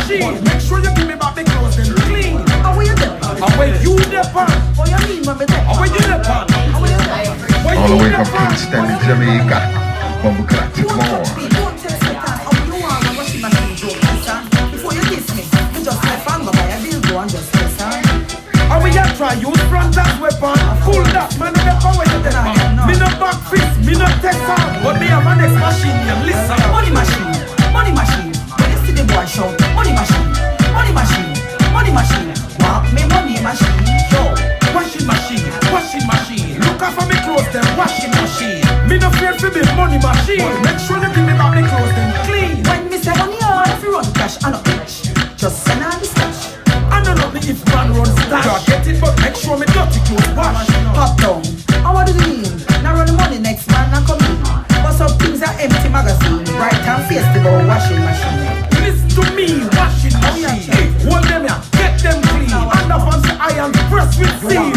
machine. Make sure you give me back the clothes and clean. How are you there? And when you depend, Oh, you mean when me there? and when you depend, How are you there? All the way from Kingston, Jamaica. Bumblecratic Don't more. touch me, don't text me, can. How you want a washing machine, don't listen. Before you diss me, you just left and go buy a dildo and just listen. and when you try use front as weapon, pull that man in the power you depend. Me no back fist, me no text on, but me have my next machine. You listen, Money machine, money machine. When you see the boy shout, money machine, money machine, money machine. Want me money machine, yo. washing machine, washing machine. Look out for me clothes, them washing machine. Me no fear for me money machine. But make sure you give me back the clothes, them clean. When me say money on, if you run cash, I no bitch. Just send on the stash. I don't know me if man runs stash. You get it, but make sure me dirty clothes wash. Pop down. How what do you mean? Now run the money next man, now come in. But some things are empty magazine. Bright and festival washing machine. Listen to me, washing machine. Hold them here, get them clean. And up on the iron press with seal.